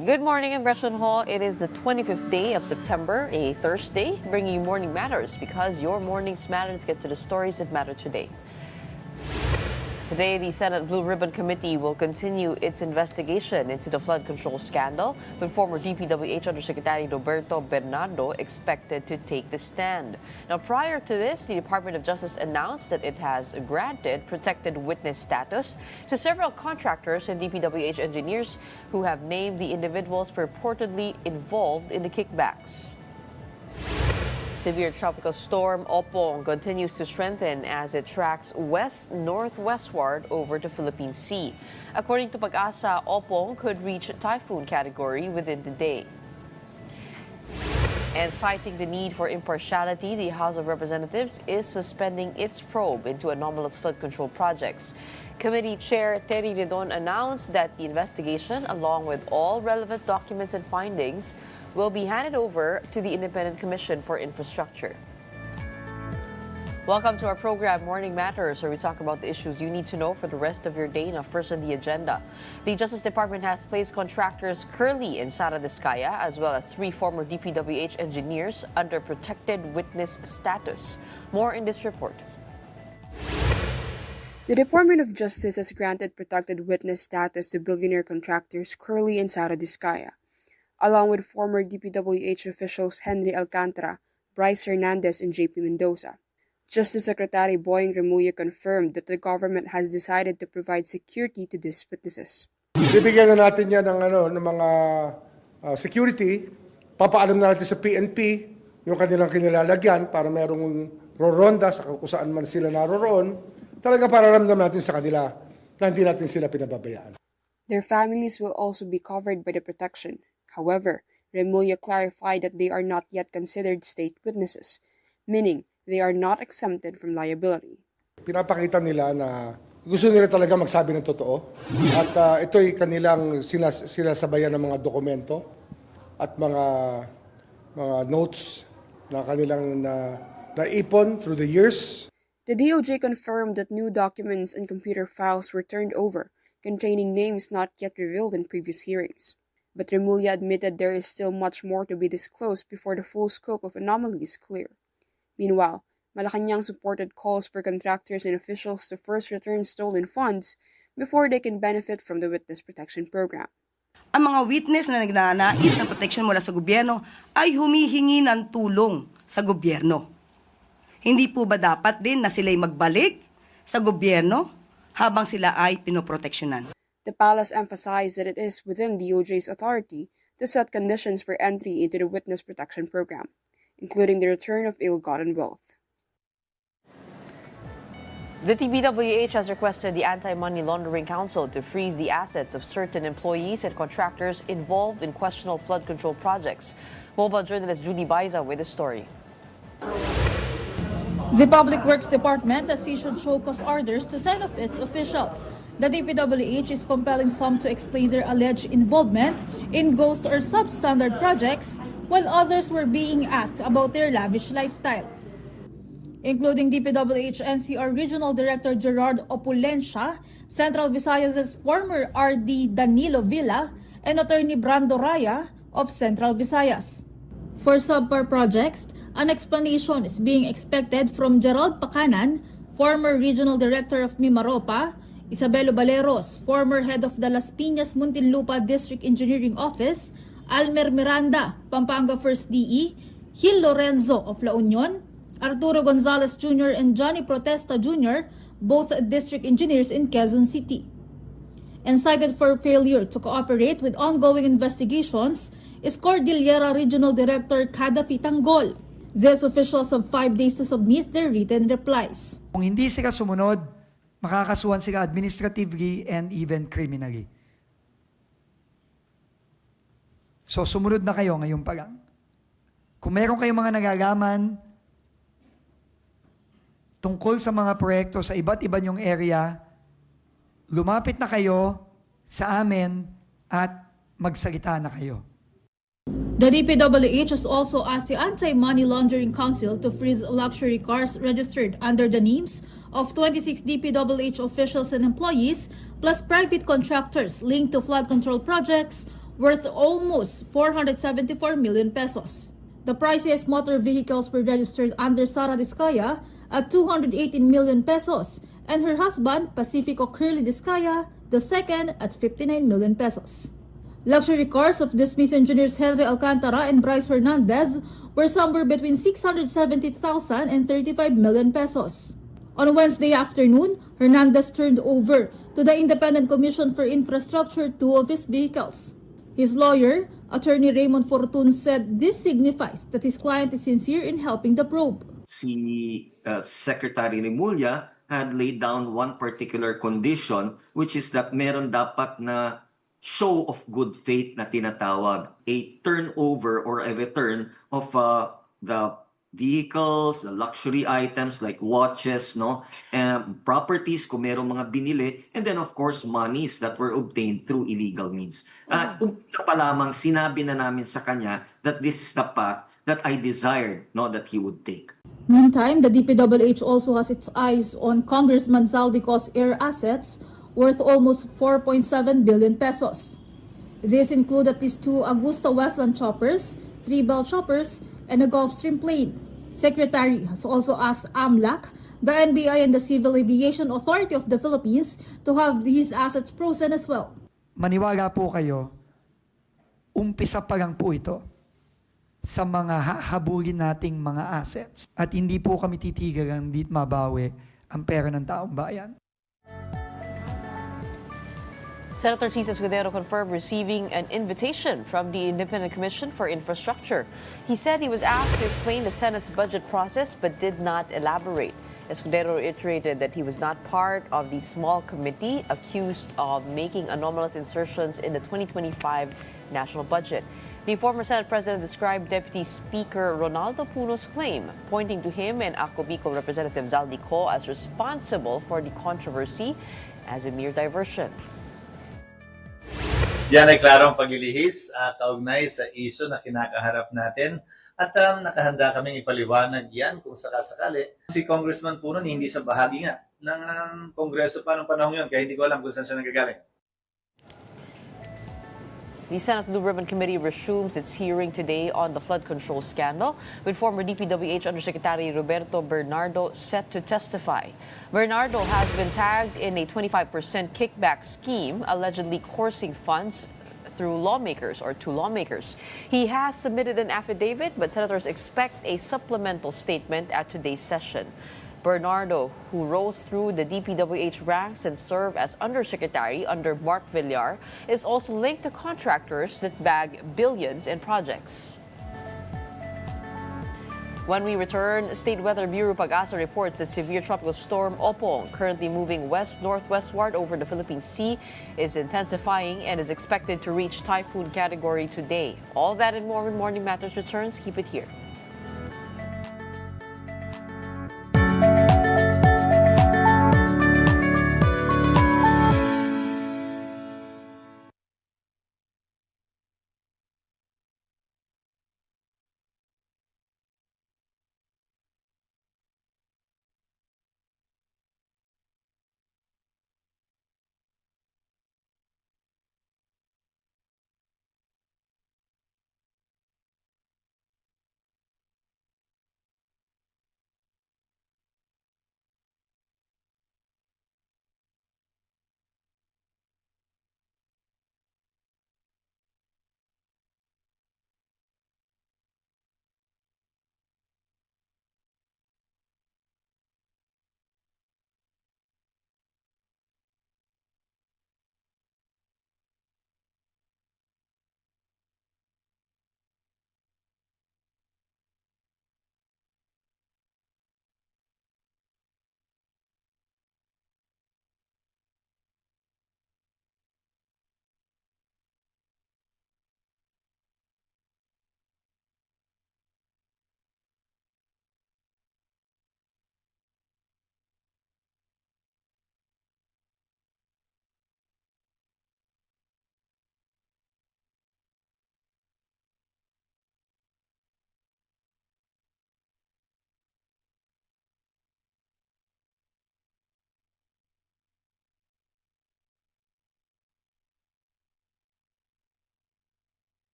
Good morning, Impression Hall. It is the 25th day of September, a Thursday, bringing you Morning Matters because your mornings matters. Get to the stories that matter today. Today, the Senate Blue Ribbon Committee will continue its investigation into the flood control scandal, with former DPWH Undersecretary Roberto Bernardo expected to take the stand. Now, prior to this, the Department of Justice announced that it has granted protected witness status to several contractors and DPWH engineers who have named the individuals purportedly involved in the kickbacks. Severe tropical storm Opong continues to strengthen as it tracks west-northwestward over the Philippine Sea. According to Pag-asa, Opong could reach typhoon category within the day. And citing the need for impartiality, the House of Representatives is suspending its probe into anomalous flood control projects. Committee Chair Terry Redon announced that the investigation, along with all relevant documents and findings, will be handed over to the Independent Commission for Infrastructure. Welcome to our program, Morning Matters, where we talk about the issues you need to know for the rest of your day. Now, first on the agenda, the Justice Department has placed contractors Curly and Sara Discaya, as well as 3 former DPWH engineers, under protected witness status. More in this report. The Department of Justice has granted protected witness status to billionaire contractors Curly and Sara Discaya, along with former DPWH officials Henry Alcantara, Bryce Hernandez, and JP Mendoza. Justice Secretary Boying Remulla confirmed that the government has decided to provide security to these witnesses. Bibigyan na natin yan ng mga security. Papaalam na natin sa PNP yung kanilang kinilalagyan para merong roronda sa kung saan man sila naroroon. Talaga para ramdam natin sa kanila na hindi natin sila pinababayaan. Their families will also be covered by the protection. However, Remulla clarified that they are not yet considered state witnesses, meaning they are not exempted from liability. Pinapakita nila na gusto nila talaga magsabi ng totoo at ito'y kanilang sinasabayan ng mga dokumento at mga notes na kanilang naipon through the years. The DOJ confirmed that new documents and computer files were turned over, containing names not yet revealed in previous hearings. But Remulla admitted there is still much more to be disclosed before the full scope of anomalies is clear. Meanwhile, Malacanang supported calls for contractors and officials to first return stolen funds before they can benefit from the Witness Protection Program. Ang mga witness na nagnanais ng protection mula sa gobyerno ay humihingi ng tulong sa gobyerno. Hindi po ba dapat din na sila'y magbalik sa gobyerno habang sila ay pinoproteksyonan? The palace emphasized that it is within DOJ's authority to set conditions for entry into the Witness Protection Program, including the return of ill-gotten wealth. The DPWH has requested the Anti-Money Laundering Council to freeze the assets of certain employees and contractors involved in questionable flood control projects. Mobile journalist Judy Baiza with the story. The Public Works Department has issued show-cause orders to 10 of its officials. The DPWH is compelling some to explain their alleged involvement in ghost or substandard projects, while others were being asked about their lavish lifestyle, including DPWH NCR Regional Director Gerard Opulencia, Central Visayas' former RD Danilo Villa, and Attorney Brando Raya of Central Visayas. For subpar projects, an explanation is being expected from Gerald Pacanan, former Regional Director of Mimaropa, Isabelo Baleros, former head of the Las Piñas Muntinlupa District Engineering Office, Almer Miranda, Pampanga 1st DE, Gil Lorenzo of La Union, Arturo Gonzalez Jr. and Johnny Protesta Jr., both district engineers in Quezon City. And cited for failure to cooperate with ongoing investigations is Cordillera Regional Director Kadafi Tanggol. These officials have 5 days to submit their written replies. Kung hindi sila sumunod, makakasuhan sila administratively and even criminally. So sumunod na kayo ngayon pa lang. Kung meron kayong mga nagagaman tungkol sa mga proyekto sa iba't iba niyong area, lumapit na kayo sa amin at magsalita na kayo. The DPWH has also asked the Anti-Money Laundering Council to freeze luxury cars registered under the names of 26 DPWH officials and employees, plus private contractors linked to flood control projects, worth almost 474 million pesos. The priciest motor vehicles were registered under Sara Diskaya at 218 million pesos and her husband, Pacifico Curly Diskaya, the second at 59 million pesos. Luxury cars of dismissed engineers Henry Alcantara and Bryce Hernandez were somewhere between 670,000 and 35 million pesos. On Wednesday afternoon, Hernandez turned over to the Independent Commission for Infrastructure two of his vehicles. His lawyer, Attorney Raymond Fortun, said this signifies that his client is sincere in helping the probe. Si Secretary Remulla had laid down one particular condition, which is that meron dapat na show of good faith na tinatawag, a turnover or a return of the vehicles, the luxury items like watches, no, properties kung merong mga binili, and then of course monies that were obtained through illegal means. Umpisa pa lamang sinabi na namin sa kanya that this is the path that I desired, no, that he would take. Meantime, the DPWH also has its eyes on Congressman Zaldico's air assets worth almost 4.7 billion pesos. These include at least 2 Augusta Westland choppers, 3 Bell choppers, and a Gulfstream plane. Secretary has also asked AMLAC, the NBI, and the Civil Aviation Authority of the Philippines to have these assets frozen as well. Maniwala po kayo, umpisa pa lang po ito sa mga hahabulin nating mga assets. At hindi po kami titigil ang hindi mabawi ang pera ng taong bayan. Senator Chis Escudero confirmed receiving an invitation from the Independent Commission for Infrastructure. He said he was asked to explain the Senate's budget process but did not elaborate. Escudero reiterated that he was not part of the small committee accused of making anomalous insertions in the 2025 national budget. The former Senate President described Deputy Speaker Ronaldo Puno's claim, pointing to him and Ako Bicol Representative Zaldico as responsible for the controversy as a mere diversion. Yan ay klarong paglilihis kaugnay sa isyu na kinakaharap natin at nakahanda kaming ipaliwanag yan kung sakasakali. Si Congressman Puno hindi siya bahagi nga ng Kongreso pa ng panahon yun kaya hindi ko alam kung saan siya nagagaling. The Senate Blue Ribbon Committee resumes its hearing today on the flood control scandal, with former DPWH Undersecretary Roberto Bernardo set to testify. Bernardo has been tagged in a 25% kickback scheme, allegedly coursing funds through lawmakers or to lawmakers. He has submitted an affidavit, but senators expect a supplemental statement at today's session. Bernardo, who rose through the DPWH ranks and served as undersecretary under Mark Villar, is also linked to contractors that bag billions in projects. When we return, State Weather Bureau Pag-asa reports that severe tropical storm Opong, currently moving west-northwestward over the Philippine Sea, is intensifying and is expected to reach typhoon category today. All that and more when Morning Matters returns. Keep it here.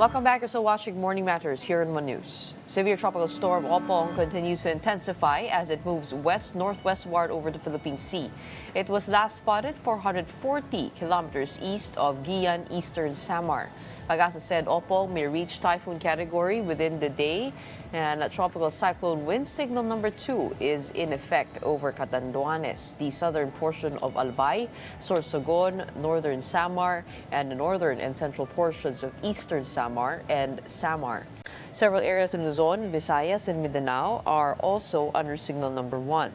Welcome back. You're still watching Morning Matters here in One News. Severe tropical storm Opong continues to intensify as it moves west-northwestward over the Philippine Sea. It was last spotted 440 kilometers east of Guian, eastern Samar. Pag-asa said Opong may reach typhoon category within the day, and tropical cyclone wind signal number 2 is in effect over Catanduanes, the southern portion of Albay, Sorsogon, northern Samar, and the northern and central portions of eastern Samar and Samar. Several areas in Luzon, Visayas, and Mindanao are also under signal number 1.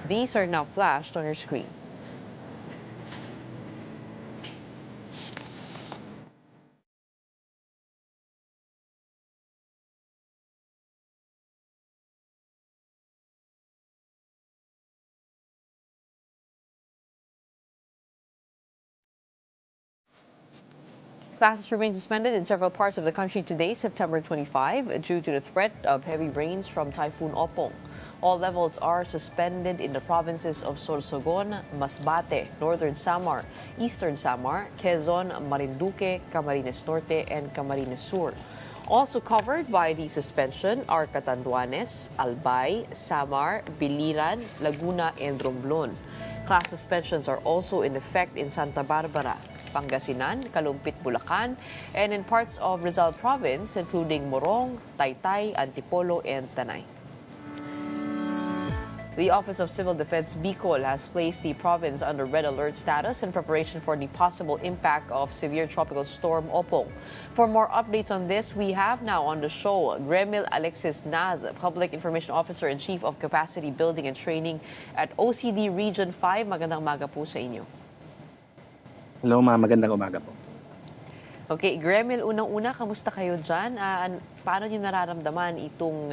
These are now flashed on your screen. Classes remain suspended in several parts of the country today, September 25, due to the threat of heavy rains from Typhoon Opong. All levels are suspended in the provinces of Sorsogon, Masbate, Northern Samar, Eastern Samar, Quezon, Marinduque, Camarines Norte, and Camarines Sur. Also covered by the suspension are Catanduanes, Albay, Samar, Biliran, Laguna, and Romblon. Class suspensions are also in effect in Santa Barbara, Pangasinan, Kalumpit, Bulacan, and in parts of Rizal Province, including Morong, Taytay, Antipolo, and Tanay. The Office of Civil Defense Bicol has placed the province under red alert status in preparation for the possible impact of severe tropical storm Opong. For more updates on this, we have now on the show Gremil Alexis Naz, Public Information Officer and Chief of Capacity Building and Training at OCD Region 5. Magandang umaga po sa inyo. Hello ma'am, magandang umaga po. Okay, Gremil, unang-una, kamusta kayo dyan? Paano niyo nararamdaman itong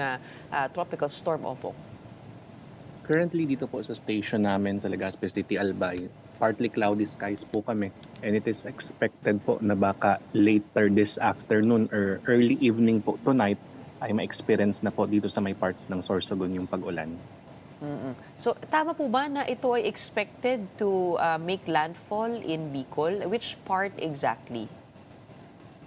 tropical storm Opong? Currently dito po sa station namin sa Legazpi City, Albay, partly cloudy skies po kami, and it is expected po na baka later this afternoon or early evening po tonight ay ma-experience na po dito sa may parts ng Sorsogon yung pag-ulan. So, tama po ba na ito ay expected to make landfall in Bicol? Which part exactly?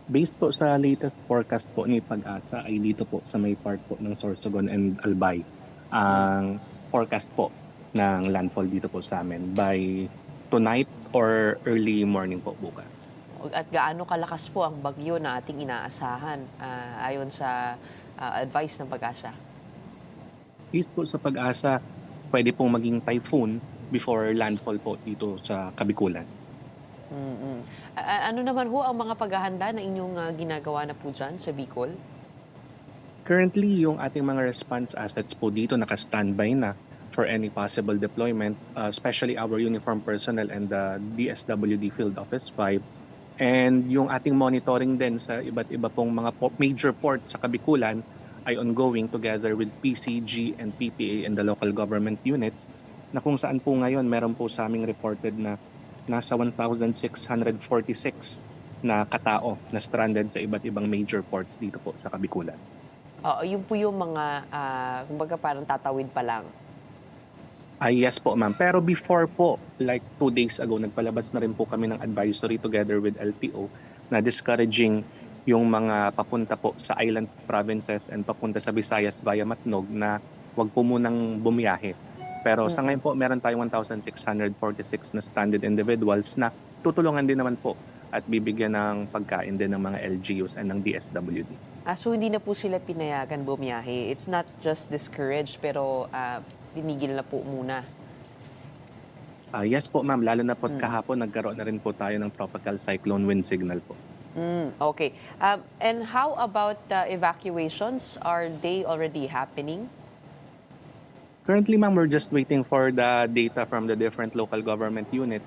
Based po sa latest forecast po ni Pag-asa ay dito po sa may part po ng Sorsogon and Albay. Ang forecast po ng landfall dito po sa amin by tonight or early morning po bukas. At gaano kalakas po ang bagyo na ating inaasahan ayon sa advice ng Pag-asa? Based po sa Pag-asa, pwede pong maging typhoon before landfall po dito sa Kabikulan. Ano naman ho ang mga paghahanda na inyong ginagawa na po dyan sa Bicol? Currently, yung ating mga response assets po dito naka-standby na for any possible deployment, especially our uniformed personnel and the DSWD Field Office 5. And yung ating monitoring din sa iba't iba pong mga major ports sa Kabikulan ay ongoing together with PCG and PPA and the local government units, na kung saan po ngayon meron po sa aming reported na nasa 1,646 na katao na stranded sa iba't ibang major ports dito po sa Kabikulan. Yun po yung mga, kumbaga parang tatawid pa lang. Yes po ma'am. Pero before po, like 2 days ago, nagpalabas na rin po kami ng advisory together with LTO na discouraging yung mga papunta po sa island provinces and papunta sa Visayas via Matnog na wag po munang bumiyahe. Pero sa ngayon po, meron tayong 1,646 na stranded individuals na tutulungan din naman po at bibigyan ng pagkain din ng mga LGUs and ng DSWD. So hindi na po sila pinayagan bumiyahe. It's not just discouraged, pero tinigil na po muna. Yes po ma'am, lalo na po kahapon nagkaroon na rin po tayo ng tropical cyclone wind signal po. Okay. And how about evacuations? Are they already happening? Currently ma'am, we're just waiting for the data from the different local government units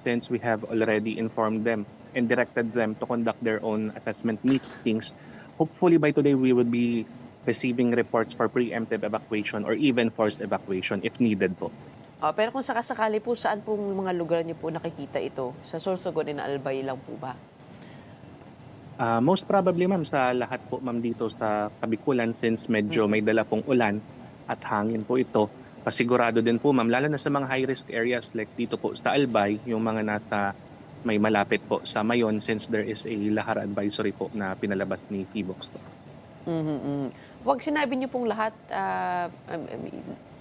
since we have already informed them and directed them to conduct their own assessment meetings. Hopefully by today we will be receiving reports for preemptive evacuation or even forced evacuation if needed po. Pero kung sakasakali po, saan pong mga lugar niyo po nakikita ito? Sa Sorsogon and Albay lang po ba? Most probably ma'am sa lahat po ma'am dito sa Kabikulan since medyo may dala pong ulan at hangin po ito. Pasigurado din po ma'am, lalo na sa mga high risk areas like dito po sa Albay, yung mga nasa may malapit po sa Mayon since there is a lahar advisory po na pinalabas ni PBOX po. Wag sinabi niyo pong lahat,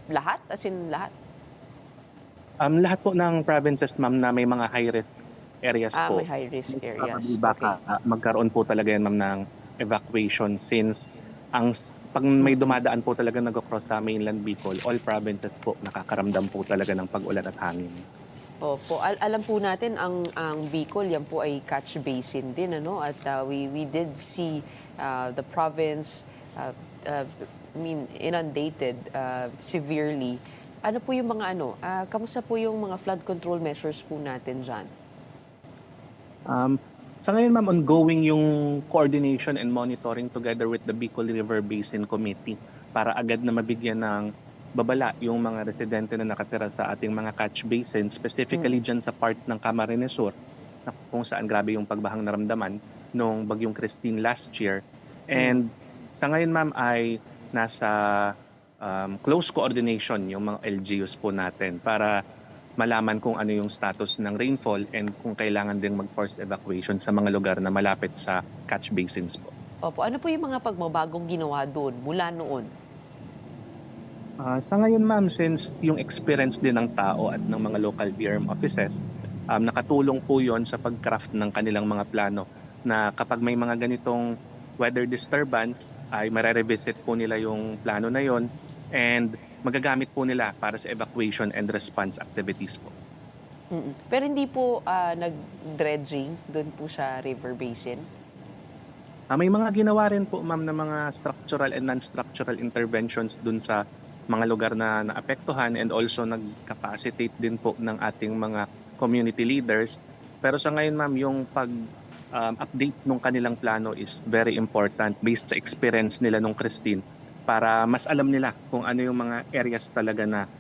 lahat? As in lahat? Lahat po ng provinces, ma'am, na may mga high-risk areas po. May high-risk areas. Probably baka magkaroon po talaga yan, ma'am, ng evacuation since pag may dumadaan po talaga nag-cross sa mainland Bicol, all provinces po nakakaramdam po talaga ng pag-ulan at hangin. Opo, alam po natin ang Bicol, yan po ay catch basin din, ano? At we did see the province inundated severely. Ano po yung mga kamusta po yung mga flood control measures po natin dyan? Sa ngayon, ma'am, ongoing yung coordination and monitoring together with the Bicol River Basin Committee para agad na mabigyan ng babala yung mga residente na nakatira sa ating mga catch basin, specifically dyan sa part ng Camarines Sur, na kung saan grabe yung pagbahang naramdaman nung bagyong Christine last year. And sa ngayon, ma'am, ay nasa close coordination yung mga LGUs po natin para malaman kung ano yung status ng rainfall and kung kailangan din mag-forced evacuation sa mga lugar na malapit sa catch basins po. Opo, ano po yung mga pagbabagong ginawa doon mula noon? Sa ngayon, ma'am, since yung experience din ng tao at ng mga local BRM offices, nakatulong po yon sa pag-craft ng kanilang mga plano na kapag may mga ganitong weather disturbance, ay mare-revisit po nila yung plano na yon and magagamit po nila para sa evacuation and response activities po. Pero hindi po nag-dredging doon po sa river basin? May mga ginawa rin po, ma'am, na mga structural and non-structural interventions doon sa mga lugar na naapektuhan and also nag-capacitate din po ng ating mga community leaders. Pero sa ngayon, ma'am, yung pag-update ng kanilang plano is very important based sa experience nila nung Christine para mas alam nila kung ano yung mga areas talaga na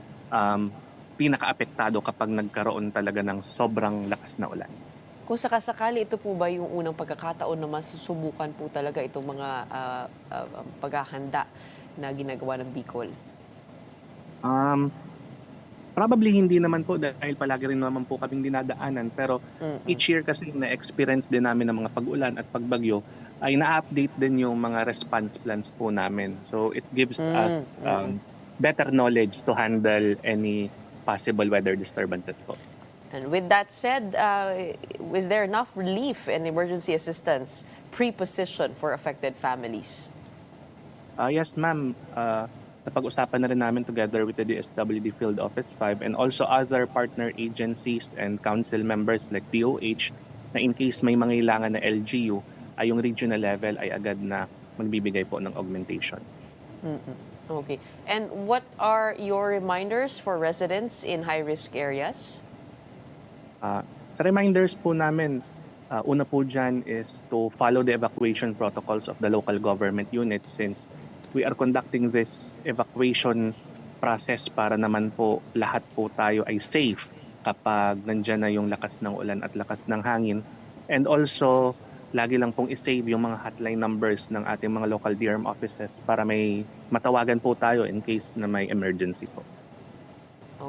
pinaka-apektado kapag nagkaroon talaga ng sobrang lakas na ulan. Kung sakasakali, ito po ba yung unang pagkakataon na masusubukan po talaga itong mga paghahanda na ginagawa ng Bicol? Probably hindi naman po dahil palagi rin naman po kaming dinadaanan. Pero each year kasi na-experience din namin ng mga pag-ulan at pagbagyo ay na-update din yung mga response plans po namin. So it gives us better knowledge to handle any possible weather disturbances po. And with that said, is there enough relief and emergency assistance pre-positioned for affected families? Yes, ma'am. Napag-usapan na rin namin together with the DSWD Field Office 5 and also other partner agencies and council members like DOH na in case may mangailangan na LGU, ay yung regional level ay agad na magbibigay po ng augmentation. Okay. And what are your reminders for residents in high-risk areas? Sa reminders po namin, una po dyan is to follow the evacuation protocols of the local government units since we are conducting this evacuation process para naman po lahat po tayo ay safe kapag nandyan na yung lakas ng ulan at lakas ng hangin. And also, lagi lang pong i-save yung mga hotline numbers ng ating mga local DRM offices para may matawagan po tayo in case na may emergency po.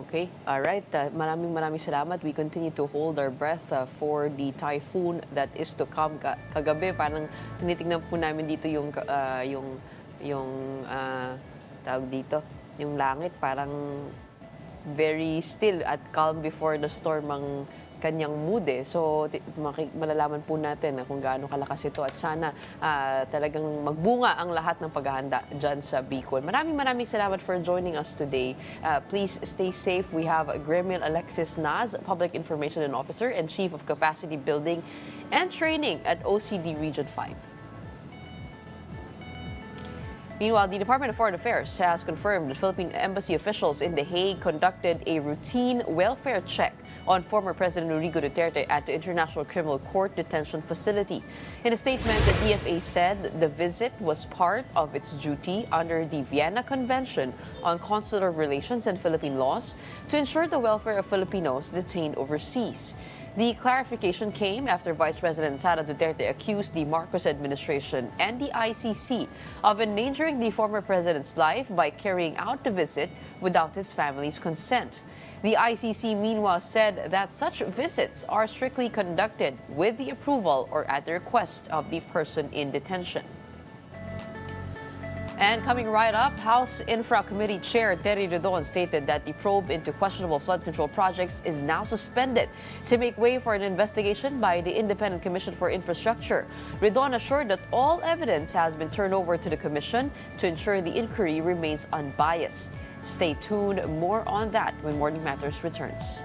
Okay. All right. Maraming salamat. We continue to hold our breath for the typhoon that is to come. Kagabi, parang tinitingnan po namin dito yung tawag dito, yung langit parang very still at calm before the storm ang kanyang mood eh. So malalaman po natin kung gaano kalakas ito at sana talagang magbunga ang lahat ng paghahanda dyan sa Bicol. Maraming salamat for joining us today. Please stay safe. We have Gremil Alexis Naz, Public Information Officer and Chief of Capacity Building and Training at OCD Region 5. Meanwhile, the Department of Foreign Affairs has confirmed that Philippine embassy officials in The Hague conducted a routine welfare check on former President Rodrigo Duterte at the International Criminal Court detention facility. In a statement, the DFA said the visit was part of its duty under the Vienna Convention on Consular Relations and Philippine laws to ensure the welfare of Filipinos detained overseas. The clarification came after Vice President Sara Duterte accused the Marcos administration and the ICC of endangering the former president's life by carrying out the visit without his family's consent. The ICC meanwhile said that such visits are strictly conducted with the approval or at the request of the person in detention. And coming right up, House Infra Committee Chair Terry Redon stated that the probe into questionable flood control projects is now suspended to make way for an investigation by the Independent Commission for Infrastructure. Redon assured that all evidence has been turned over to the commission to ensure the inquiry remains unbiased. Stay tuned, more on that when Morning Matters returns.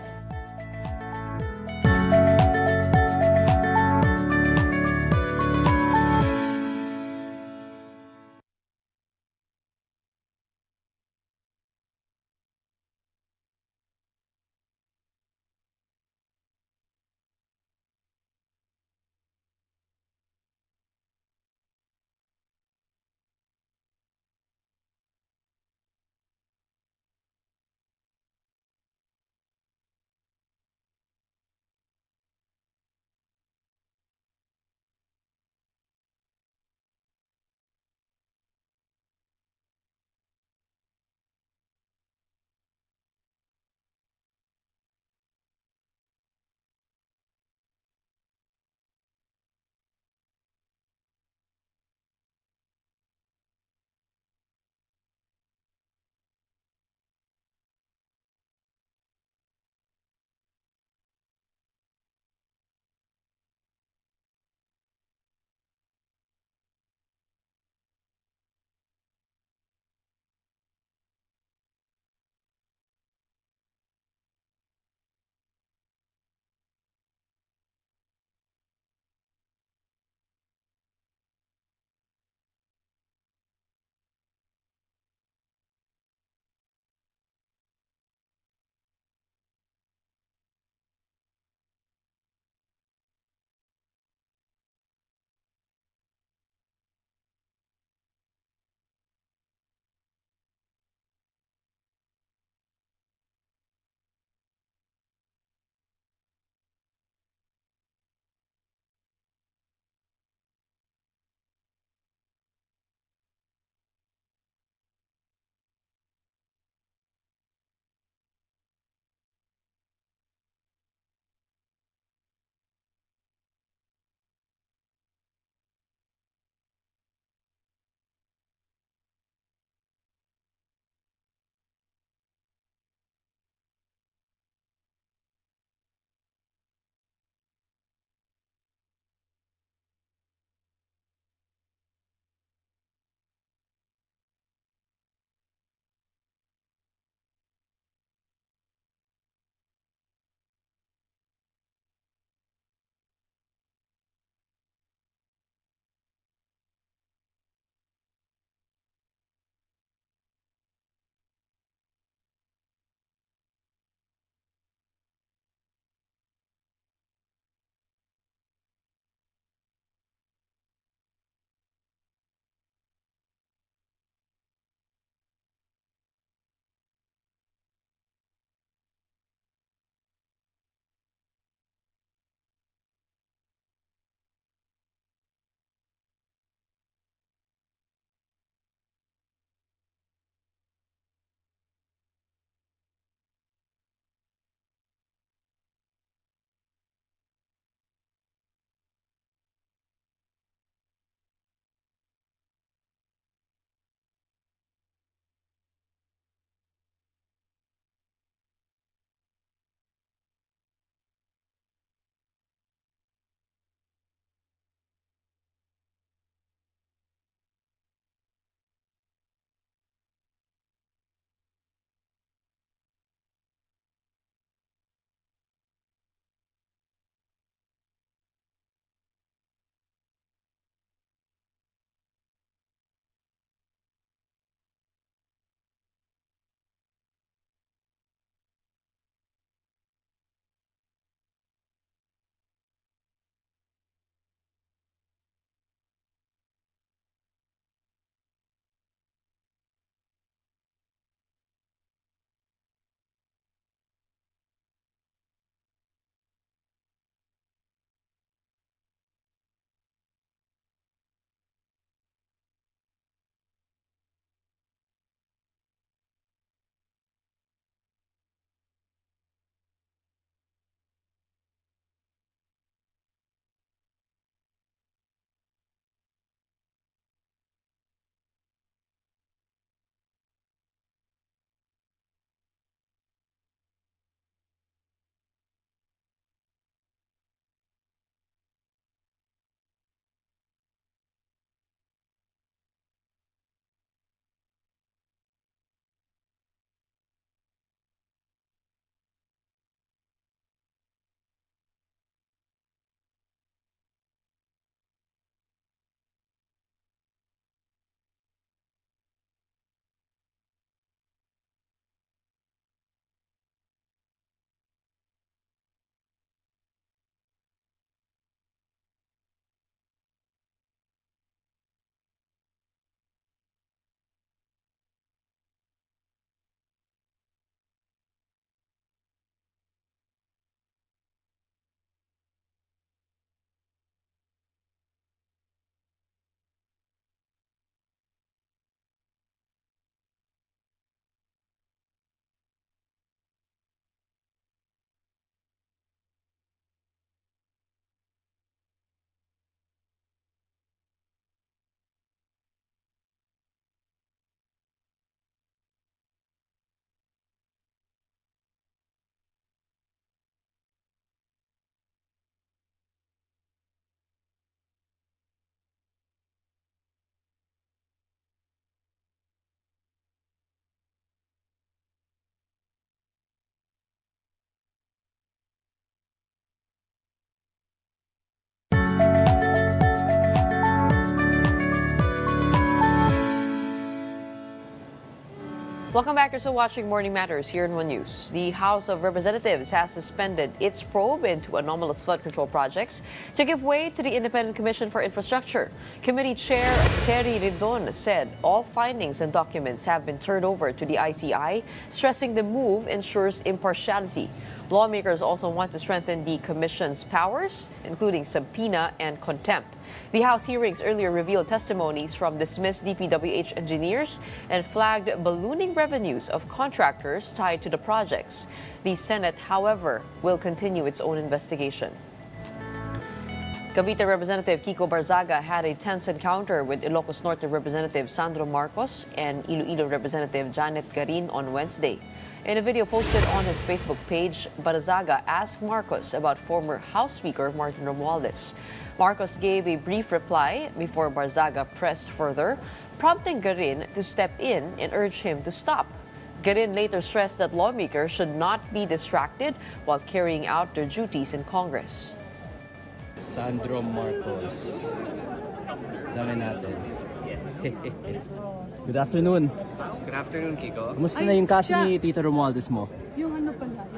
Welcome back. You're still watching Morning Matters here in One News. The House of Representatives has suspended its probe into anomalous flood control projects to give way to the Independent Commission for Infrastructure. Committee Chair Terry Ridon said all findings and documents have been turned over to the ICI, stressing the move ensures impartiality. Lawmakers also want to strengthen the Commission's powers, including subpoena and contempt. The House hearings earlier revealed testimonies from dismissed DPWH engineers and flagged ballooning revenues of contractors tied to the projects. The Senate, however, will continue its own investigation. Cavite Representative Kiko Barzaga had a tense encounter with Ilocos Norte Representative Sandro Marcos and Iloilo Representative Janet Garin on Wednesday. In a video posted on his Facebook page, Barzaga asked Marcos about former House Speaker Martin Romualdez. Marcos gave a brief reply before Barzaga pressed further, prompting Garin to step in and urge him to stop. Garin later stressed that lawmakers should not be distracted while carrying out their duties in Congress. Sandro Marcos. Dami natin. Good afternoon. Good afternoon, Kiko. Kumusta na yung kaso ni Tito Romualdez mo? Yung ano pala?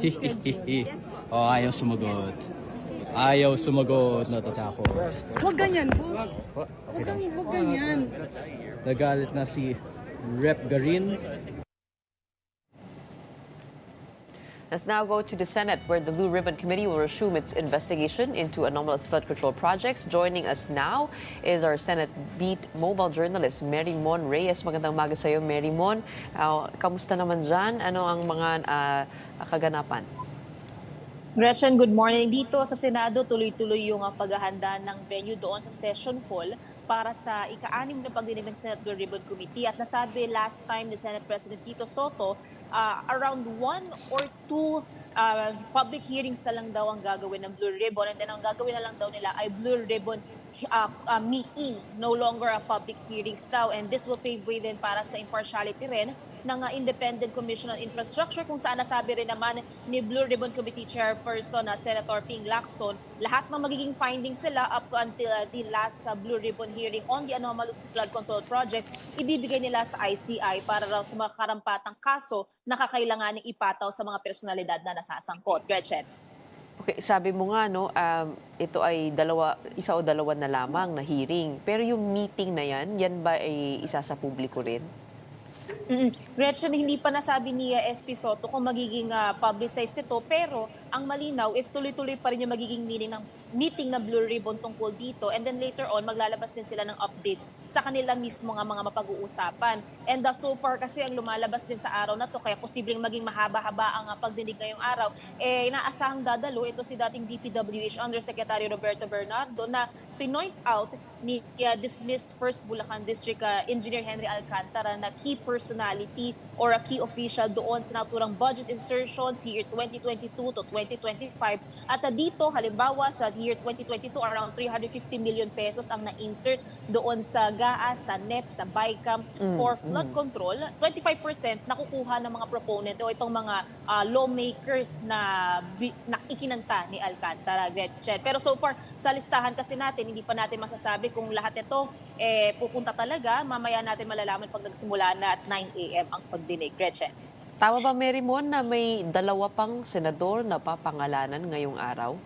Oh, ayaw sumagot. Ayaw sumagot, natatakot. Huwag ganyan, boss. Okay lang. Huwag ganyan. Nagalit na si Rep. Garin. Let's now go to the Senate, where the Blue Ribbon Committee will resume its investigation into anomalous flood control projects. Joining us now is our Senate Beat mobile journalist, Mary Mon Reyes. Magandang umaga sa iyo, Mary Mon. Kamusta naman dyan? Ano ang mga kaganapan? Gretchen, good morning. Dito sa Senado, tuloy-tuloy yung paghahanda ng venue doon sa session hall para sa ika-6 na pagdinig ng Senate Blue Ribbon Committee. At nasabi last time ni Senate President Tito Soto, around 1 or 2 public hearings na lang daw ang gagawin ng Blue Ribbon. And then ang gagawin na lang daw nila ay Blue Ribbon meetings, no longer public hearings daw. And this will pave way din para sa impartiality rin ng Independent Commission on Infrastructure, kung saan nasabi rin naman ni Blue Ribbon Committee Chairperson Senator Ping Lacson, lahat ng magiging findings sila up until the last Blue Ribbon hearing on the anomalous flood control projects, ibibigay nila sa ICI para raw sa mga karampatang kaso na kakailanganing ipataw sa mga personalidad na nasasangkot. Gretchen. Okay, sabi mo nga, no, ito ay isa o dalawa na lamang na hearing. Pero yung meeting na yan ba ay isa sa publiko rin? Gretchen, hindi pa nasabi ni SP Soto kung magiging publicized ito, pero ang malinaw is tuloy-tuloy pa rin yung magiging meeting ng Blue Ribbon tungkol dito, and then later on maglalabas din sila ng updates sa kanila mismo nga mga mapag-uusapan. And so far kasi ang lumalabas din sa araw na to, kaya posibleng maging mahaba-haba ang pagdinig ngayong araw, inaasahang dadalo ito si dating DPWH Undersecretary Roberto Bernardo na pinoint out ni dismissed First Bulacan District Engineer Henry Alcantara na key personality or a key official doon sa naturang budget insertions year 2022 to 2025. At dito, halimbawa sa year 2022, around 350 million pesos ang na-insert doon sa GAA, sa NEP, sa BICAM for flood control. 25% nakukuha ng mga proponent o itong mga lawmakers na ikinanta ni Alcantara, Gretchen. Pero so far, sa listahan kasi natin, hindi pa natin masasabi kung lahat ito pupunta talaga. Mamaya natin malalaman pag nagsimula na at 9 a.m. ang pagdinig. Gretchen. Tama ba, Mary Mon, na may 2 pang senador na papangalanan ngayong araw?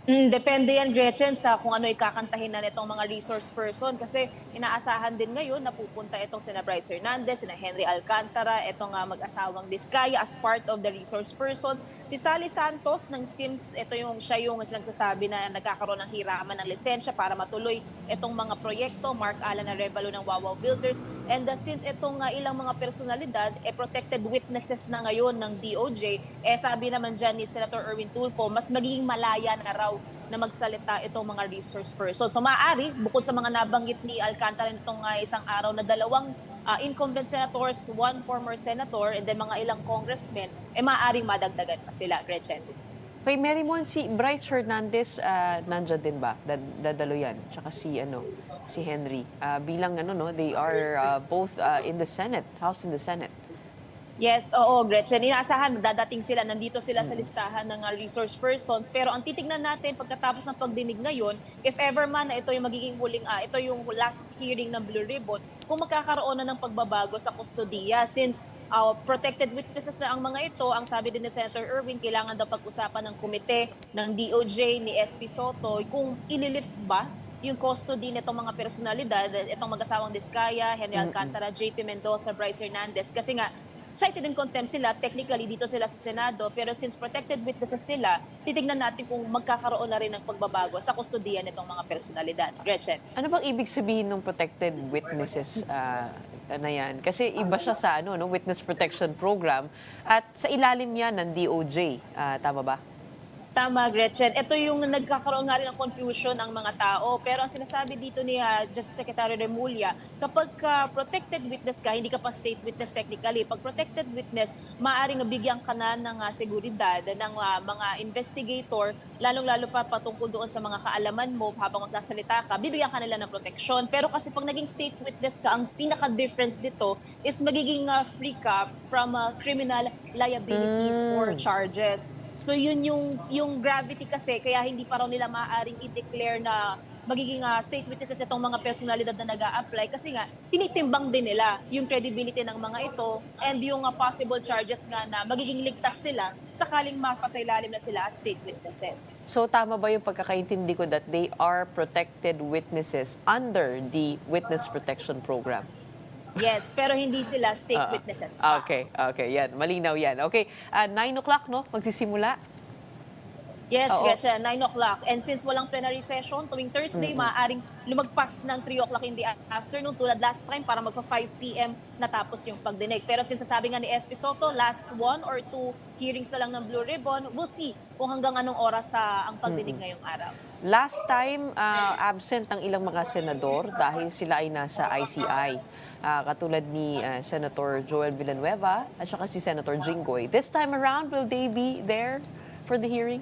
Depende yan, Gretchen, sa kung ano ikakantahin na nitong mga resource person, kasi inaasahan din ngayon na pupunta itong sina Bryce Hernandez, sina Henry Alcantara, itong mag-asawang Diskaya as part of the resource persons. Si Sally Santos ng SIMS, siya yung nagsasabi na nagkakaroon ng hiraman ng lisensya para matuloy itong mga proyekto. Mark Alan Arevalo ng Wawaw Builders. And since itong ilang mga personalidad, protected witnesses na ngayon ng DOJ, sabi naman dyan ni Senator Erwin Tulfo, mas magiging malaya na raw na magsalita itong mga resource person. So maaari, bukod sa mga nabanggit ni Alcantara nitong isang araw na 2 incumbent senators, 1 former senator, and then mga ilang congressmen, maaaring madagdagan pa sila, Gretchen. Kay Mary Mon, si Bryce Hernandez, nandiyan din ba? Dadalo yan. Tsaka si Henry. Bilang they are both in the Senate, House in the Senate. Yes, oo, Gretchen. Inaasahan, dadating sila, nandito sila sa listahan ng resource persons. Pero ang titignan natin pagkatapos ng pagdinig ngayon, if ever man na ito yung magiging ito yung last hearing ng Blue Ribbon, kung magkakaroon na ng pagbabago sa kustodiya. Since protected witnesses na ang mga ito, ang sabi din ni Senator Erwin, kailangan daw pag-usapan ng komite, ng DOJ, ni SP Soto, kung ililift ba yung custody nitong mga personalidad, itong mag-asawang Diskaya, Henry Alcantara, JP Mendoza, Bryce Hernandez. Kasi nga, cited in contempt sila, technically dito sila sa Senado, pero since protected witnesses sila, titignan natin kung magkakaroon na rin ng pagbabago sa kustodiya nitong mga personalidad. Gretchen. Ano bang ibig sabihin ng protected witnesses na yan? Kasi iba siya sa no, Witness Protection Program at sa ilalim yan ng DOJ. Tama ba? Tama, Gretchen. Ito yung nagkakaroon nga rin ng confusion ng mga tao. Pero ang sinasabi dito ni Justice Secretary Remulla, kapag protected witness ka, hindi ka pa state witness technically. Pag protected witness, maaaring bigyan ka na ng seguridad ng mga investigator, lalong-lalo pa patungkol doon sa mga kaalaman mo habang magsasalita ka, bibigyan ka nila ng protection. Pero kasi pag naging state witness ka, ang pinaka-difference dito is magiging free ka from criminal liabilities or charges. So yun yung gravity kasi, kaya hindi pa raw nila maaaring i-declare na magiging state witnesses itong mga personalidad na nag-a-apply kasi nga tinitimbang din nila yung credibility ng mga ito and yung possible charges nga na magiging ligtas sila sakaling mapasailalim na sila as state witnesses. So tama ba yung pagkakaintindi ko that they are protected witnesses under the Witness Protection Program? Yes, pero hindi sila state witnesses pa. Okay, yan. Malinaw yan. Okay, 9 o'clock, no? Magsisimula? Yes, Oo. Gretchen, 9 o'clock. And since walang plenary session, tuwing Thursday, maaaring lumagpas ng 3 o'clock in the afternoon tulad last time para magpa 5 p.m. natapos yung pagdinig. Pero since sabi nga ni SP Soto, last 1 or 2 hearings na lang ng Blue Ribbon, we'll see kung hanggang anong oras ang pagdinig ngayong araw. Last time, absent ang ilang mga senador dahil sila ay nasa ICI. Katulad ni Senator Joel Villanueva at saka si Senator Jinggoy. This time around, will they be there for the hearing?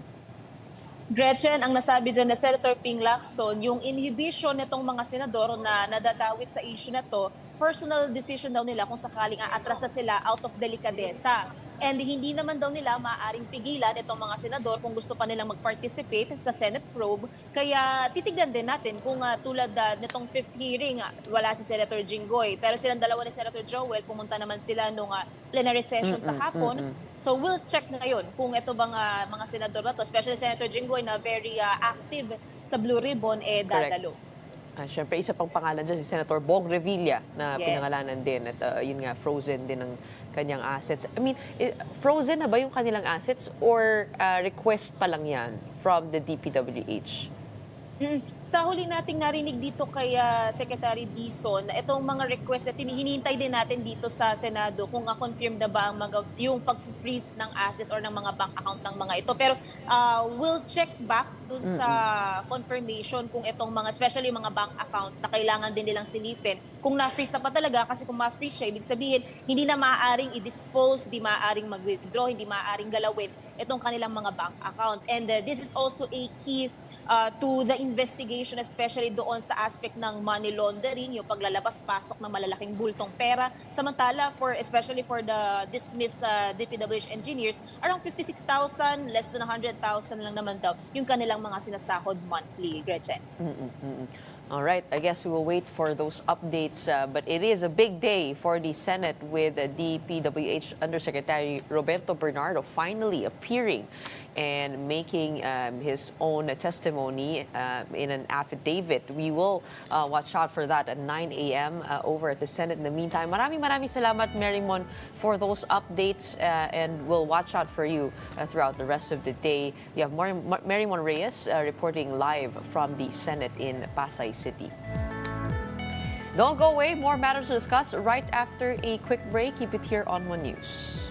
Gretchen, ang nasabi dyan na Senator Ping Lacson, yung inhibition nitong mga senador na nadadawit sa issue na to, personal decision daw nila kung sakaling aatrasa sila out of delikadesa. And hindi naman daw nila maaaring pigilan itong mga senador kung gusto pa nilang mag-participate sa Senate probe. Kaya titignan din natin kung tulad nitong 5th hearing, wala si Senator Jinggoy. Pero silang dalawa ni Senator Joel, pumunta naman sila nung plenary session sa hapon. So we'll check ngayon kung ito bang mga senador na to, especially Senator Jinggoy na very active sa Blue Ribbon, dadalo. Siyempre, isa pang pangalan dyan, si Senator Bong Revilla na Yes. pinangalanan din. At yun nga, frozen din ang kanyang assets. I mean, frozen na ba yung kanilang assets or request pa lang yan from the DPWH? Sa huli nating narinig dito kay Secretary Dizon na itong mga request na hinihintay din natin dito sa Senado kung confirm na ba ang yung pag-freeze ng assets or ng mga bank account ng mga ito. Pero we'll check back dun sa confirmation kung itong mga, especially mga bank account na kailangan din nilang silipin. Kung na-freeze na pa talaga, kasi kung ma-freeze siya, ibig sabihin, hindi na maaaring i-dispose, hindi maaaring mag-withdraw, hindi maaaring galawin itong kanilang mga bank account. And this is also a key to the investigation, especially doon sa aspect ng money laundering, yung paglalabas-pasok ng malalaking bultong pera. Samantala, especially for the dismissed DPWH engineers, around 56,000, less than 100,000 lang naman daw yung kanilang mga sinasahod monthly, Gretchen. All right, I guess we will wait for those updates. But it is a big day for the Senate with DPWH Undersecretary Roberto Bernardo finally appearing and making his own testimony in an affidavit. We will watch out for that at 9 a.m. Over at the Senate. In the meantime, maraming salamat, Marymon, for those updates, and we'll watch out for you throughout the rest of the day. We have Marymon Reyes reporting live from the Senate in Pasay City. Don't go away. More matters to discuss right after a quick break. Keep it here on One News.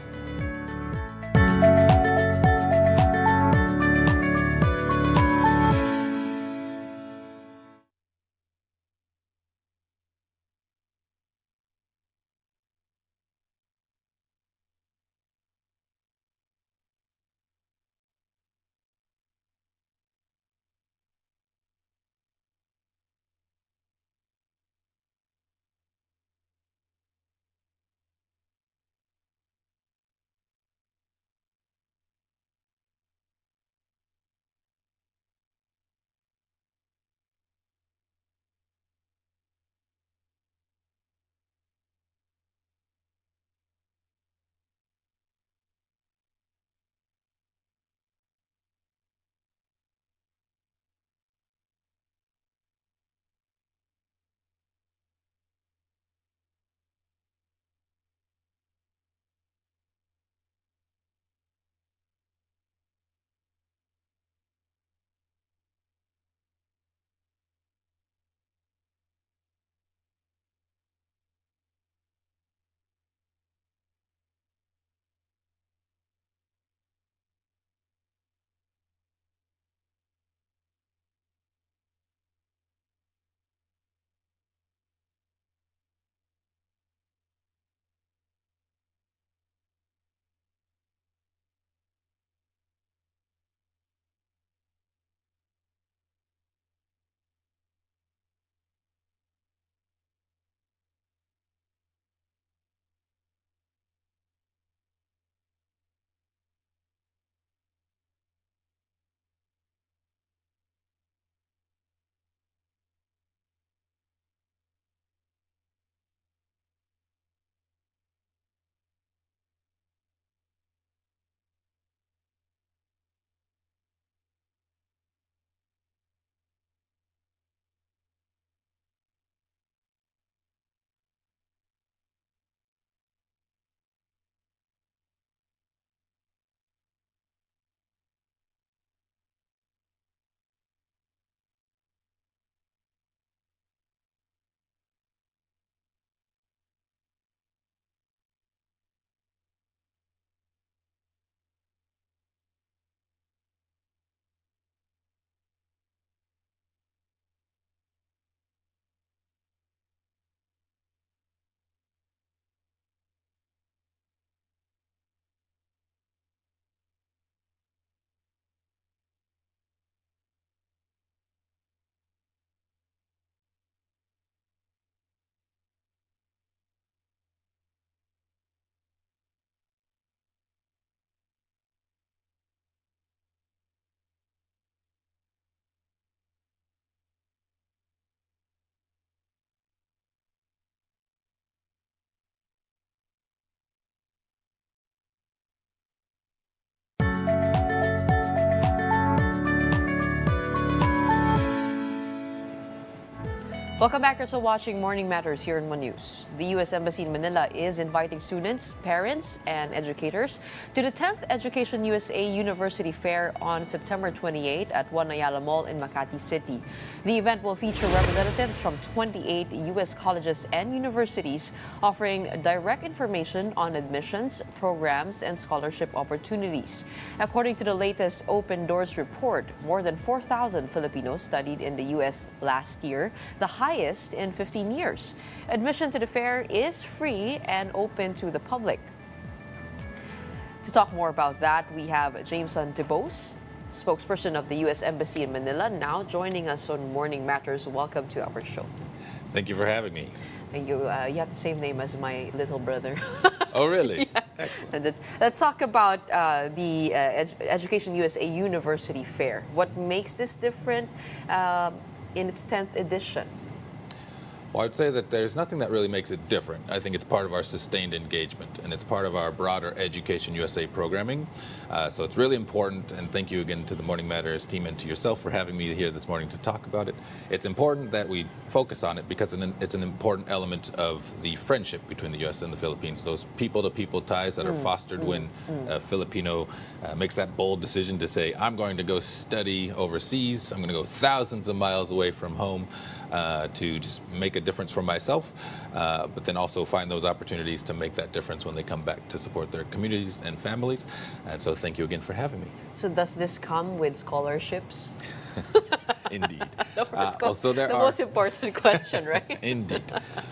Welcome back. You're still watching Morning Matters here in One News. The U.S. Embassy in Manila is inviting students, parents, and educators to the 10th Education USA University Fair on September 28 at One Ayala Mall in Makati City. The event will feature representatives from 28 U.S. colleges and universities offering direct information on admissions, programs, and scholarship opportunities. According to the latest Open Doors report, more than 4,000 Filipinos studied in the U.S. last year, the highest in 15 years. Admission to the fair is free and open to the public. To talk more about that, we have Jameson DeBose, spokesperson of the U.S. Embassy in Manila, now joining us on Morning Matters. Welcome to our show. Thank you for having me. And you have the same name as my little brother. Oh, really? Yeah. Excellent. And let's talk about the Education USA University Fair. What makes this different in its 10th edition? Well, I'd say that there's nothing that really makes it different. I think it's part of our sustained engagement, and it's part of our broader Education USA programming. So it's really important, and thank you again to the Morning Matters team and to yourself for having me here this morning to talk about it. It's important that we focus on it because it's an important element of the friendship between the U.S. and the Philippines, those people-to-people ties that are fostered when a Filipino makes that bold decision to say, I'm going to go study overseas, I'm going to go thousands of miles away from home to just make a difference for myself, but then also find those opportunities to make that difference when they come back to support their communities and families. And so thank you again for having me. So does this come with scholarships? Indeed. Also, the most important question, right? Indeed.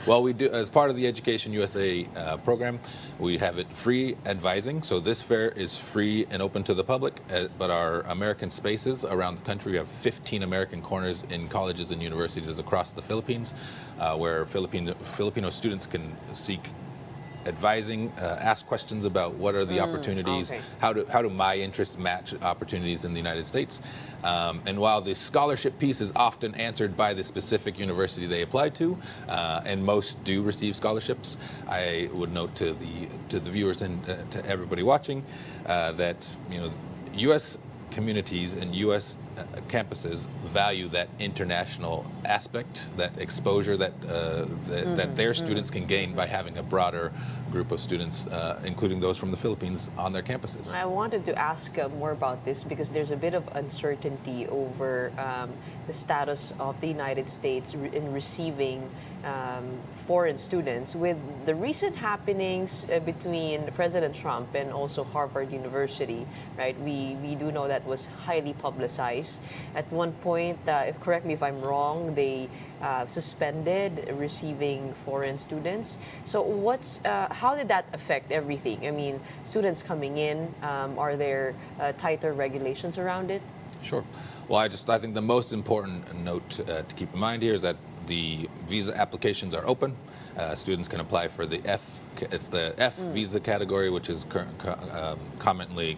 Well, we do, as part of the Education USA program, we have it free advising. So this fair is free and open to the public, but our American spaces around the country, we have 15 American corners in colleges and universities across the Philippines, where Filipino students can seek advising, ask questions about what are the opportunities, okay. how do my interests match opportunities in the United States. And while the scholarship piece is often answered by the specific university they apply to, and most do receive scholarships, I would note to the viewers and to everybody watching that U.S. communities and U.S. campuses value that international aspect, that exposure that their students can gain by having a broader group of students, including those from the Philippines, on their campuses. I wanted to ask more about this because there's a bit of uncertainty over the status of the United States in receiving foreign students. With the recent happenings between President Trump and also Harvard University, right? We do know that was highly publicized. At one point, correct me if I'm wrong, they suspended receiving foreign students. So how did that affect everything? I mean, students coming in, are there tighter regulations around it? Sure. Well, I think the most important note to keep in mind here is that the visa applications are open. Students can apply for the F visa category, which is commonly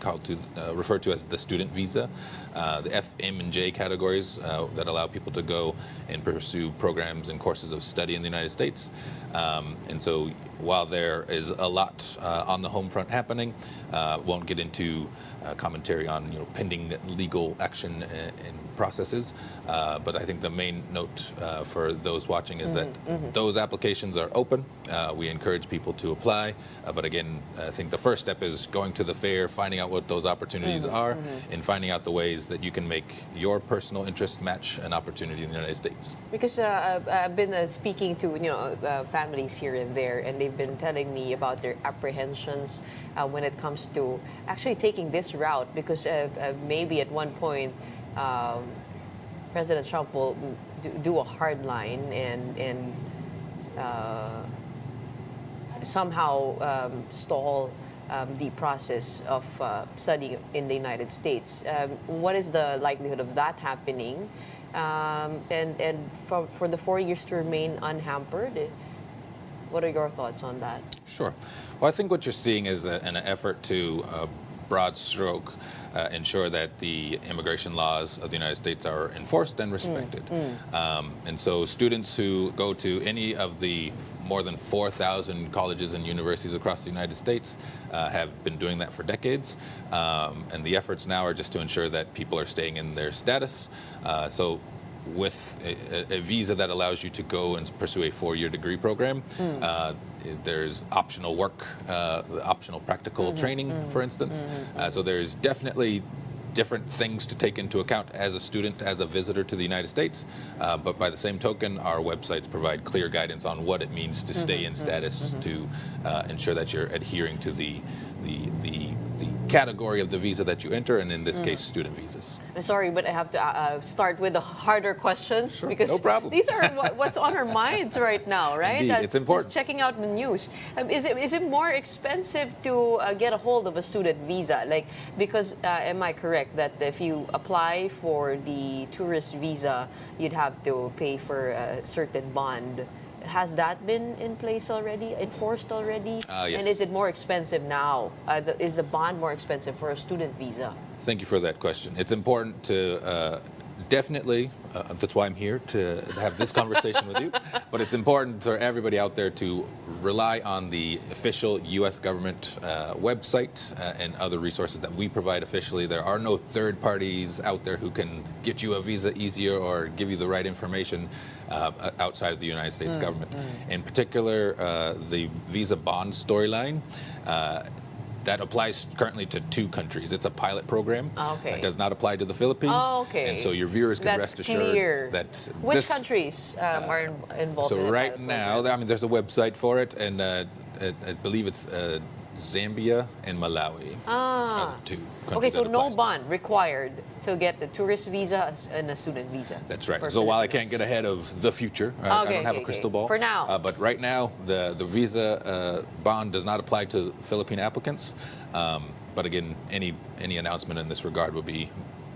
referred to as the student visa. The F, M, and J categories that allow people to go and pursue programs and courses of study in the United States. And so while there is a lot on the home front happening, won't get into commentary on pending legal action and processes. But I think the main note for those watching is that those applications are open. We encourage people to apply. But again, I think the first step is going to the fair, finding out what those opportunities are, and finding out the ways that you can make your personal interests match an opportunity in the United States. Because I've been speaking to families here and there, and they've been telling me about their apprehensions when it comes to actually taking this route, because maybe at one point President Trump will do a hard line and somehow stall the process of studying in the United States. What is the likelihood of that happening? And for the 4 years to remain unhampered? What are your thoughts on that? Sure. Well, I think what you're seeing is an effort to broad stroke ensure that the immigration laws of the United States are enforced and respected. And so students who go to any of the more than 4,000 colleges and universities across the United States have been doing that for decades. And the efforts now are just to ensure that people are staying in their status. So with a visa that allows you to go and pursue a 4-year degree program. There's optional work, optional practical training, for instance. So there's definitely different things to take into account as a student, as a visitor to the United States. But by the same token, our websites provide clear guidance on what it means to stay in status, to ensure that you're adhering to the category of the visa that you enter, and in this case, student visas. I'm sorry, but I have to start with the harder questions because no problem. these are what's on our minds right now, right? Indeed, it's important. Just checking out the news. Is it more expensive to get a hold of a student visa? Like, because am I correct that if you apply for the tourist visa, you'd have to pay for a certain bond? Has that been in place already, enforced already? Yes. And is it more expensive now? Is the bond more expensive for a student visa? Thank you for that question. It's important to definitely, that's why I'm here, to have this conversation with you, but it's important for everybody out there to rely on the official U.S. government website and other resources that we provide officially. There are no third parties out there who can get you a visa easier or give you the right information outside of the United States government. In particular, the visa bond storyline, that applies currently to 2 countries. It's a pilot program. Okay. It does not apply to the Philippines. Okay. And so your viewers can rest assured clear. that Which countries are involved in so the right pilot now, program? I mean, there's a website for it, and I believe it's Zambia and Malawi. Are the 2 countries Okay, so that no applies to. bond required to get the tourist visa and a student visa. That's right. for So while I Filipinos. can't get ahead of the future, I Okay, don't have okay, a crystal okay. ball. For now. But right now, the visa bond does not apply to Philippine applicants. But again, any announcement in this regard would be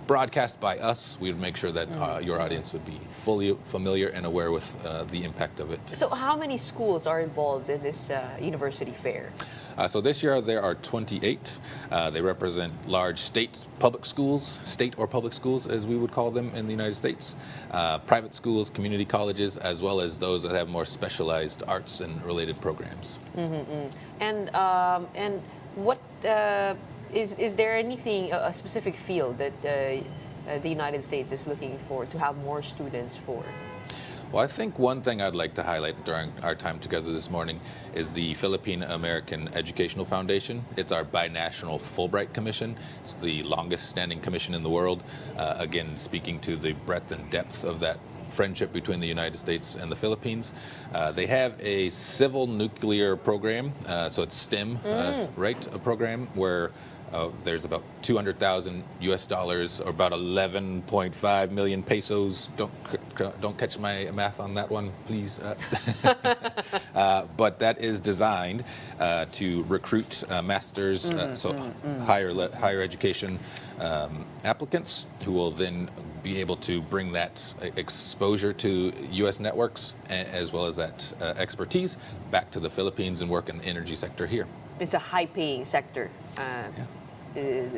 broadcast by us. We would make sure that your audience would be fully familiar and aware with the impact of it. So how many schools are involved in this university fair? So this year there are 28. They represent large state public schools, state or public schools as we would call them in the United States, private schools, community colleges, as well as those that have more specialized arts and related programs. And what is there anything, a specific field that the United States is looking for to have more students for? Well, I think one thing I'd like to highlight during our time together this morning is the Philippine American Educational Foundation. It's our binational Fulbright Commission. It's the longest standing commission in the world. Again, speaking to the breadth and depth of that friendship between the United States and the Philippines. They have a civil nuclear program, so it's STEM, right? A program where there's about $200,000 US dollars, or about 11.5 million pesos. Don't catch my math on that one, please. But that is designed to recruit masters, higher education applicants who will then be able to bring that exposure to U.S. networks as well as that expertise back to the Philippines and work in the energy sector here. It's a high-paying sector.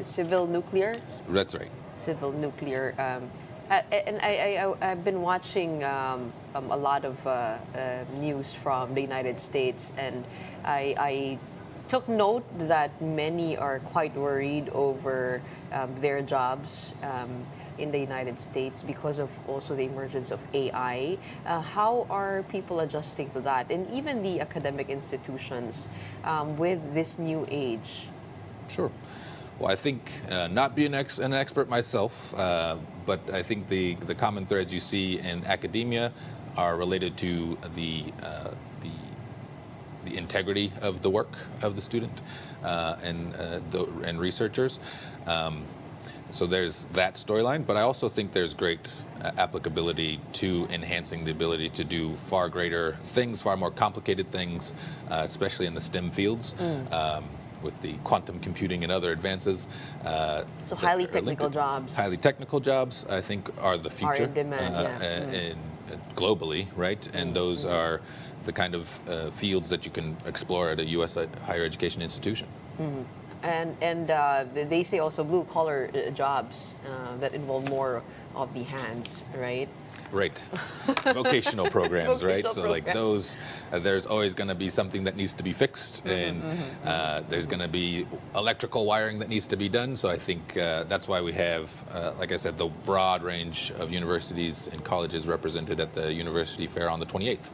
Civil nuclear? That's right. Civil nuclear. And I've been watching a lot of news from the United States, and I took note that many are quite worried over their jobs in the United States because of also the emergence of AI. How are people adjusting to that? And even the academic institutions with this new age? Sure. Well, I think not being an expert myself, but I think the common threads you see in academia are related to the integrity of the work of the student and researchers. So there's that storyline, but I also think there's great applicability to enhancing the ability to do far greater things, far more complicated things, especially in the STEM fields. With the quantum computing and other advances. So highly technical jobs. Highly technical jobs, I think, are the future. Are in demand, and globally, right? And those are the kind of fields that you can explore at a U.S. higher education institution. And they say also blue-collar jobs that involve more of the hands, right? Right. Vocational programs, right? Vocational So like programs. those, there's always going to be something that needs to be fixed, and there's going to be electrical wiring that needs to be done. So I think that's why we have, like I said, the broad range of universities and colleges represented at the University Fair on the 28th.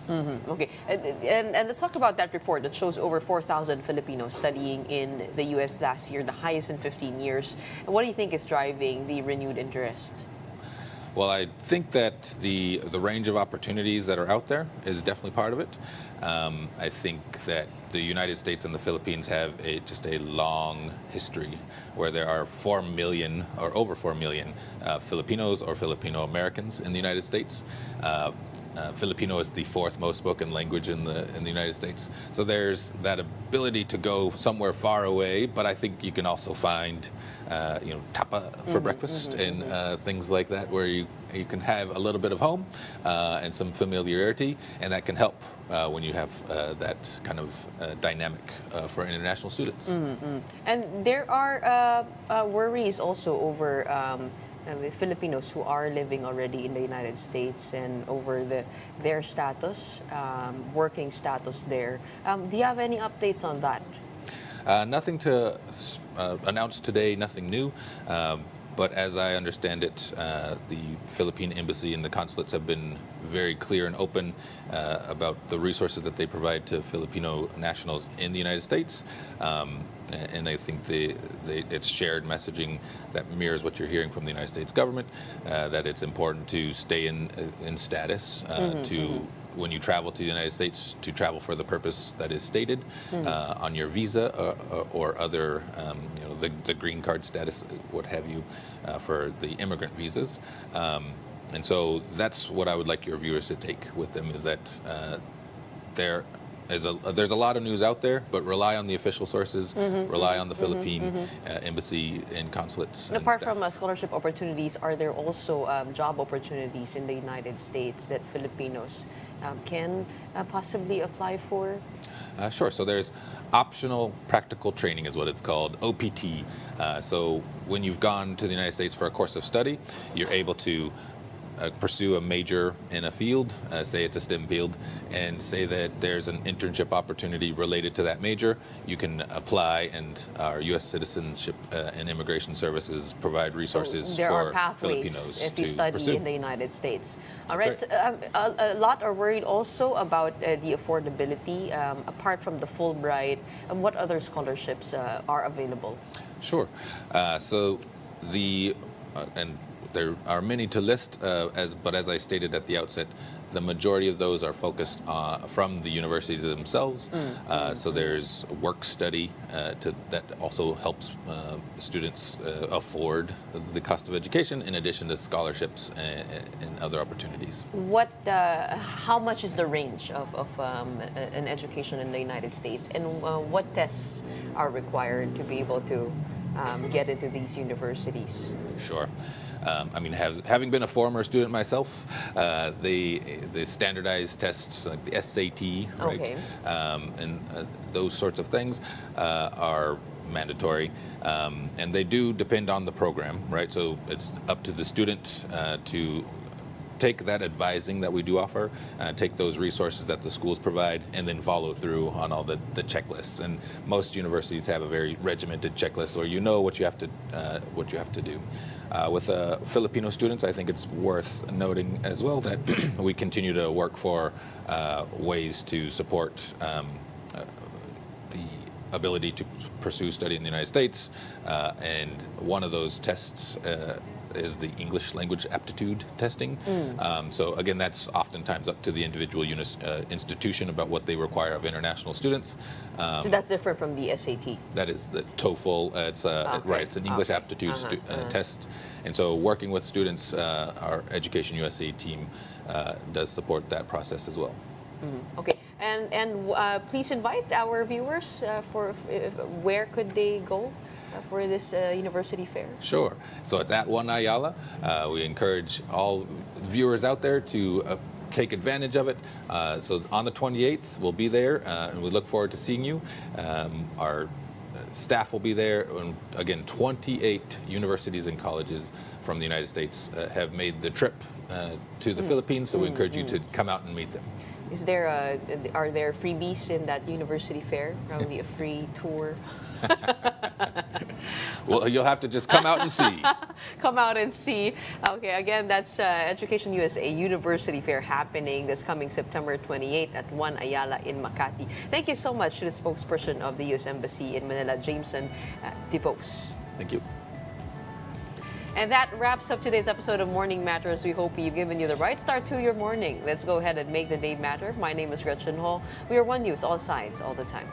Okay, and let's talk about that report that shows over 4,000 Filipinos studying in the U.S. last year, the highest in 15 years. What do you think is driving the renewed interest? Well, I think that the range of opportunities that are out there is definitely part of it. I think that the United States and the Philippines have just a long history where there are 4 million or over 4 million Filipinos or Filipino Americans in the United States. Filipino is the fourth most spoken language in the United States. So there's that ability to go somewhere far away, but I think you can also find, tapa for breakfast and things like that, where you can have a little bit of home and some familiarity, and that can help when you have that kind of dynamic for international students. And there are worries also over Filipinos who are living already in the United States and over their status, working status there. Do you have any updates on that? Nothing to announce today, nothing new. But as I understand it, the Philippine Embassy and the consulates have been very clear and open about the resources that they provide to Filipino nationals in the United States. And I think it's shared messaging that mirrors what you're hearing from the United States government, that it's important to stay in status, when you travel to the United States, to travel for the purpose that is stated on your visa or other, the green card status, what have you, for the immigrant visas. And so that's what I would like your viewers to take with them, is that there's a lot of news out there, but rely on the official sources, rely on the Philippine Embassy and consulates. And apart staff. from scholarship opportunities, are there also job opportunities in the United States that Filipinos can possibly apply for? Sure. So there's optional practical training is what it's called, OPT. So when you've gone to the United States for a course of study, you're able to pursue a major in a field, say it's a STEM field, and say that there's an internship opportunity related to that major. You can apply, and our U.S. Citizenship and Immigration Services provide resources there for are pathways Filipinos if you to study pursue. in the United States. All That's right. A lot are worried also about the affordability. Apart from the Fulbright, what other scholarships are available? Sure. So and there are many to list, but as I stated at the outset, the majority of those are focused from the universities themselves. So there's work study that also helps students afford the cost of education, in addition to scholarships and other opportunities. How much is the range of an education in the United States, and what tests are required to be able to get into these universities? Sure. Having been a former student myself, the standardized tests like the SAT, right, Okay. And those sorts of things are mandatory, and they do depend on the program, right? So it's up to the student to take that advising that we do offer, take those resources that the schools provide, and then follow through on all the checklists. And most universities have a very regimented checklist, or you know what you have to do. With Filipino students, I think it's worth noting as well that we continue to work for ways to support the ability to pursue study in the United States, and one of those tests is the English language aptitude testing. So again, that's oftentimes up to the individual institution about what they require of international students. So that's different from the SAT. That is the TOEFL. It's right. It's an English aptitude test, and so working with students, our Education USA team does support that process as well. Okay, and please invite our viewers for where could they go for this university fair? Sure. So it's at One Ayala. We encourage all viewers out there to take advantage of it. So on the 28th, we'll be there, and we look forward to seeing you. Our staff will be there. And again, 28 universities and colleges from the United States have made the trip to the Philippines, so we encourage you to come out and meet them. Are there freebies in that university fair? Probably a free tour. Well, you'll have to just come out and see. Come out and see. Okay, again, that's Education USA University Fair happening this coming September 28th at 1 Ayala in Makati. Thank you so much to the spokesperson of the U.S. Embassy in Manila, Jameson DePose. Thank you. And that wraps up today's episode of Morning Matters. We hope we've given you the right start to your morning. Let's go ahead and make the day matter. My name is Gretchen Ho. We are One News, all sides, all the time.